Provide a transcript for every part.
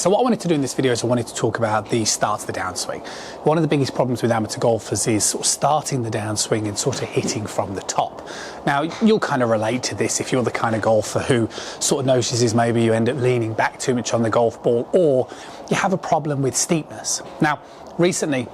So what I wanted to do in this video is I wanted to talk about the start of the downswing. One of the biggest problems with amateur golfers is sort of starting the downswing and sort of hitting from the top. Now, you'll kind of relate to this if you're the kind of golfer who sort of notices maybe you end up leaning back too much on the golf ball, or you have a problem with steepness. Now, recently,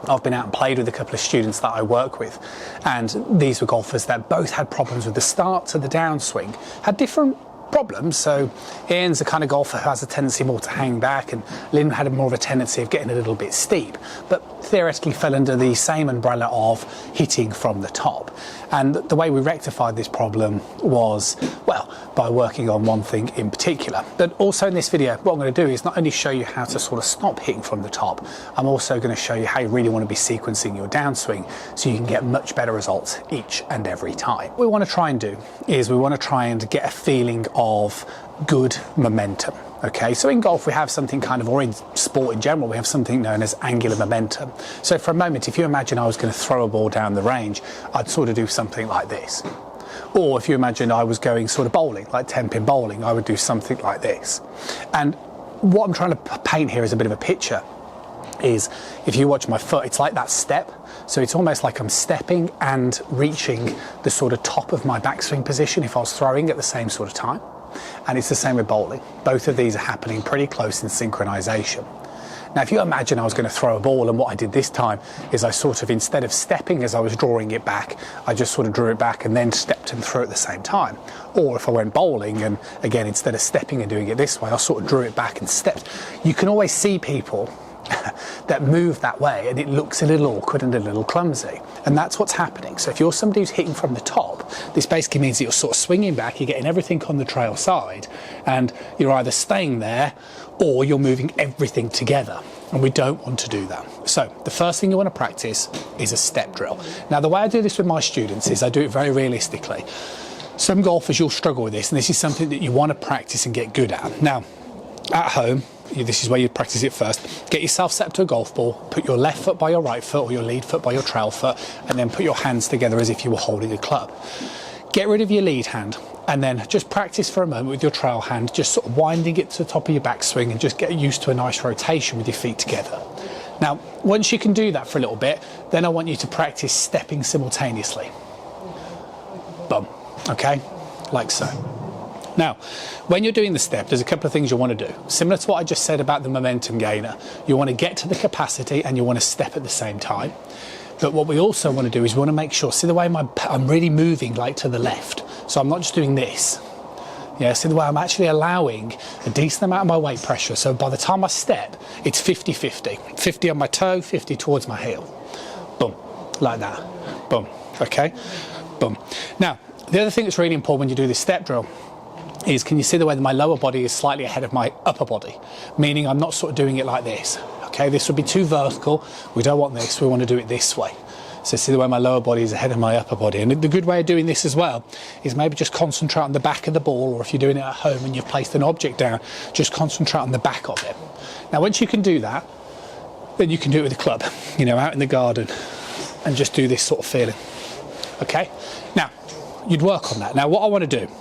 I've been out and played with a couple of students that I work with, and these were golfers that both had problems with the start to the downswing, had different problems. So Ian's the kind of golfer who has a tendency more to hang back, and Lynn had more of a tendency of getting a little bit steep, but theoretically fell under the same umbrella of hitting from the top. And the way we rectified this problem was, well, by working on one thing in particular. But also in this video, what I'm going to do is not only show you how to sort of stop hitting from the top, I'm also going to show you how you really want to be sequencing your downswing so you can get much better results each and every time. What we want to try and do is we want to try and get a feeling of good momentum. Okay, so in golf we have something kind of, or in sport in general, we have something known as angular momentum. So for a moment, if you imagine I was going to throw a ball down the range, I'd sort of do something like this. Or if you imagine I was going sort of bowling, like 10-pin bowling, I would do something like this. And what I'm trying to paint here is a bit of a picture. Is if you watch my foot, it's like that step. So it's almost like I'm stepping and reaching the sort of top of my backswing position if I was throwing at the same sort of time. And it's the same with bowling. Both of these are happening pretty close in synchronization. Now, if you imagine I was going to throw a ball, and what I did this time is I sort of, instead of stepping as I was drawing it back, I just sort of drew it back and then stepped and threw at the same time. Or if I went bowling, and again, instead of stepping and doing it this way, I sort of drew it back and stepped. You can always see people that move that way, and it looks a little awkward and a little clumsy, and that's what's happening. So if you're somebody who's hitting from the top, this basically means that you're sort of swinging back, you're getting everything on the trail side, and you're either staying there or you're moving everything together, and we don't want to do that. So the first thing you want to practice is a step drill. Now, the way I do this with my students is I do it very realistically. Some golfers, you'll struggle with this, and this is something that you want to practice and get good at. Now, at home, this is where you practice it first. Get yourself set up to a golf ball, put your left foot by your right foot or your lead foot by your trail foot, and then put your hands together as if you were holding a club. Get rid of your lead hand, and then just practice for a moment with your trail hand, just sort of winding it to the top of your backswing, and just get used to a nice rotation with your feet together. Now, once you can do that for a little bit, then I want you to practice stepping simultaneously. Boom. Okay? Like so. Now, when you're doing the step, there's a couple of things you want to do. Similar to what I just said about the momentum gainer, you want to get to the capacity and you want to step at the same time. But what we also want to do is we want to make sure, see the way I'm really moving like to the left. So I'm not just doing this. Yeah, see the way I'm actually allowing a decent amount of my weight pressure. So by the time I step, it's 50-50. 50 on my toe, 50 towards my heel. Boom, like that. Boom, okay? Boom. Now, the other thing that's really important when you do this step drill is, can you see the way that my lower body is slightly ahead of my upper body? Meaning I'm not sort of doing it like this. Okay, this would be too vertical. We don't want this, we want to do it this way. So see the way my lower body is ahead of my upper body. And the good way of doing this as well is maybe just concentrate on the back of the ball, or if you're doing it at home and you've placed an object down, just concentrate on the back of it. Now, once you can do that, then you can do it with a club, you know, out in the garden, and just do this sort of feeling. Okay, now you'd work on that. Now, what I want to do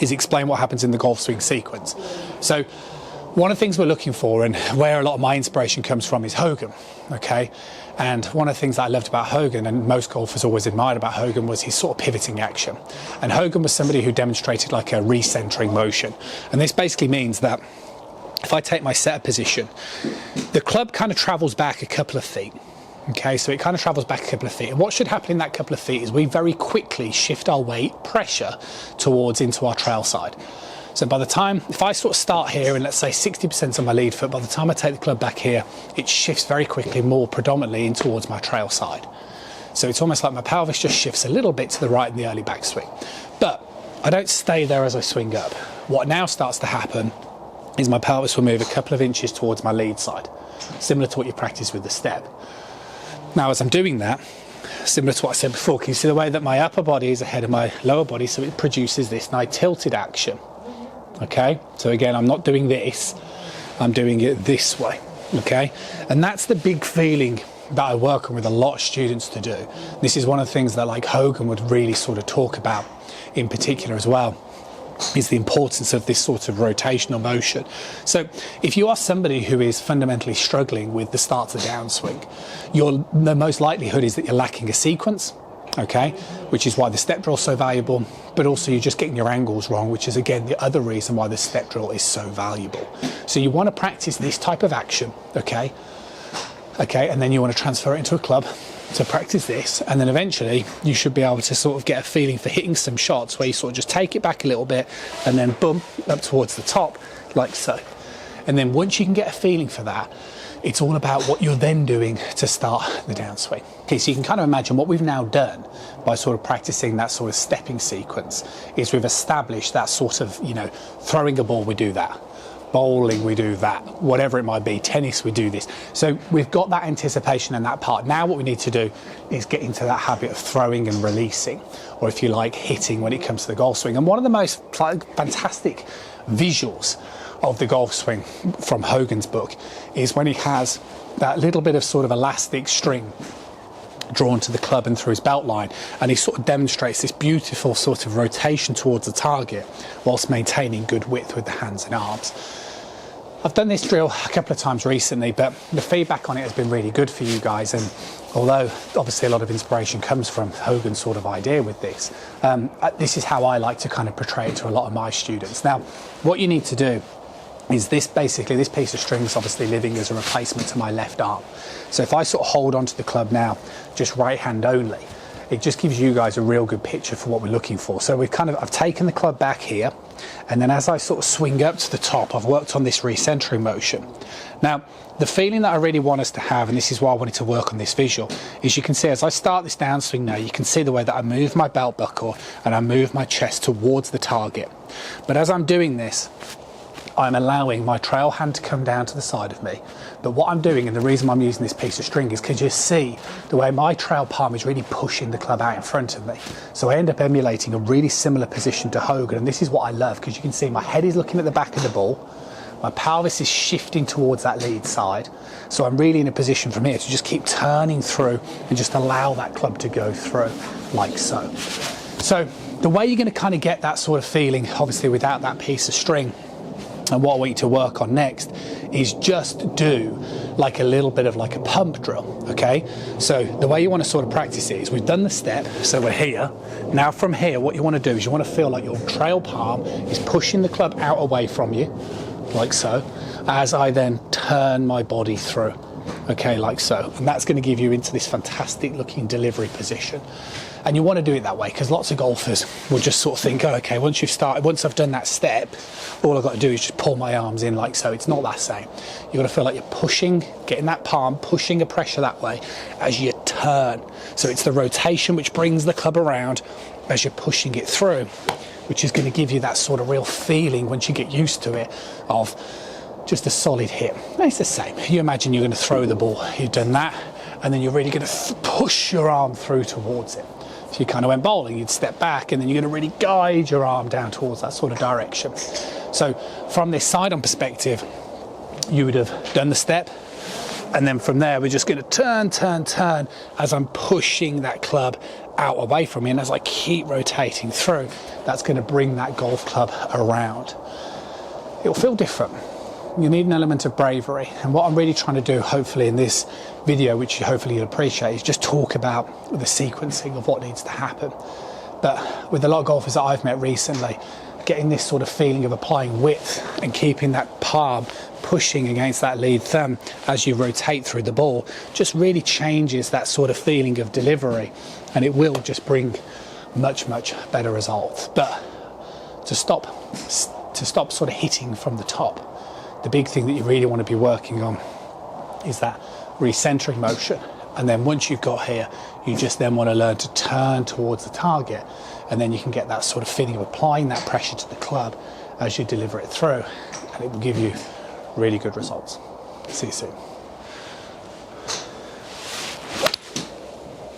is explain what happens in the golf swing sequence. So one of the things we're looking for, and where a lot of my inspiration comes from, is Hogan. Okay, and one of the things that I loved about Hogan, and most golfers always admired about Hogan, was his sort of pivoting action. And Hogan was somebody who demonstrated like a recentering motion, and this basically means that if I take my setup position, the club kind of travels back a couple of feet. Okay, so it kind of travels back a couple of feet, and what should happen in that couple of feet is we very quickly shift our weight pressure towards into our trail side. So by the time, if I sort of start here and let's say 60% on my lead foot, by the time I take the club back here, it shifts very quickly more predominantly in towards my trail side. So it's almost like my pelvis just shifts a little bit to the right in the early backswing. But I don't stay there as I swing up. What now starts to happen is my pelvis will move a couple of inches towards my lead side, similar to what you practice with the step. Now, as I'm doing that, similar to what I said before, can you see the way that my upper body is ahead of my lower body, so it produces this nice tilted action. Okay, so again, I'm not doing this, I'm doing it this way. Okay, and that's the big feeling that I work on with a lot of students to do. This is one of the things that like Hogan would really sort of talk about in particular as well. is the importance of this sort of rotational motion. So if you are somebody who is fundamentally struggling with the start to downswing, the most likelihood is that you're lacking a sequence, okay, which is why the step drill is so valuable, but also you're just getting your angles wrong, which is again the other reason why the step drill is so valuable. So you want to practice this type of action, okay, and then you want to transfer it into a club to practice this, and then eventually you should be able to sort of get a feeling for hitting some shots where you sort of just take it back a little bit and then boom, up towards the top, like so. And then once you can get a feeling for that, it's all about what you're then doing to start the downswing. Okay, so you can kind of imagine what we've now done by sort of practicing that sort of stepping sequence is we've established that sort of, you know, throwing a ball, we do that. Bowling, we do that. Whatever it might be, tennis, we do this. So we've got that anticipation and that part. Now what we need to do is get into that habit of throwing and releasing, or if you like, hitting when it comes to the golf swing. And one of the most fantastic visuals of the golf swing from Hogan's book is when he has that little bit of sort of elastic string drawn to the club and through his belt line, and he sort of demonstrates this beautiful sort of rotation towards the target whilst maintaining good width with the hands and arms. I've done this drill a couple of times recently, but the feedback on it has been really good for you guys, and although obviously a lot of inspiration comes from Hogan's sort of idea with this, this is how I like to kind of portray it to a lot of my students. Now, what you need to do is this piece of string is obviously living as a replacement to my left arm. So if I sort of hold onto the club now, just right hand only, it just gives you guys a real good picture for what we're looking for. So I've taken the club back here, and then as I sort of swing up to the top, I've worked on this recentering motion. Now, the feeling that I really want us to have, and this is why I wanted to work on this visual, is you can see as I start this downswing now, you can see the way that I move my belt buckle and I move my chest towards the target. But as I'm doing this, I'm allowing my trail hand to come down to the side of me. But what I'm doing, and the reason I'm using this piece of string, is because you see the way my trail palm is really pushing the club out in front of me. So I end up emulating a really similar position to Hogan, and this is what I love, because you can see my head is looking at the back of the ball, my pelvis is shifting towards that lead side, so I'm really in a position from here to just keep turning through and just allow that club to go through, like so. So the way you're going to kind of get that sort of feeling, obviously without that piece of string, and what I want you to work on next is just do like a little bit of like a pump drill, okay? So the way you want to sort of practice it is we've done the step, so we're here. Now from here, what you want to do is you want to feel like your trail palm is pushing the club out away from you, like so, as I then turn my body through, okay, like so. And that's going to give you into this fantastic looking delivery position. And you want to do it that way because lots of golfers will just sort of think, oh, okay, once I've done that step, all I've got to do is just pull my arms in like so. It's not that same. You've got to feel like you're pushing, getting that palm, pushing a pressure that way as you turn. So it's the rotation which brings the club around as you're pushing it through, which is going to give you that sort of real feeling once you get used to it of just a solid hit. And it's the same. You imagine you're going to throw the ball. You've done that, and then you're really going to push your arm through towards it. If you kind of went bowling, you'd step back and then you're going to really guide your arm down towards that sort of direction. So from this side-on perspective, you would have done the step, and then from there we're just going to turn as I'm pushing that club out away from me, and as I keep rotating through, that's going to bring that golf club around. It'll feel different. You need an element of bravery, and what I'm really trying to do, hopefully in this video, which hopefully you'll appreciate, is just talk about the sequencing of what needs to happen. But with a lot of golfers that I've met recently, getting this sort of feeling of applying width and keeping that palm pushing against that lead thumb as you rotate through the ball just really changes that sort of feeling of delivery, and it will just bring much better results. But to stop sort of hitting from the top, the big thing that you really want to be working on is that recentering motion. And then once you've got here, you just then want to learn to turn towards the target, and then you can get that sort of feeling of applying that pressure to the club as you deliver it through, and it will give you really good results. See you soon.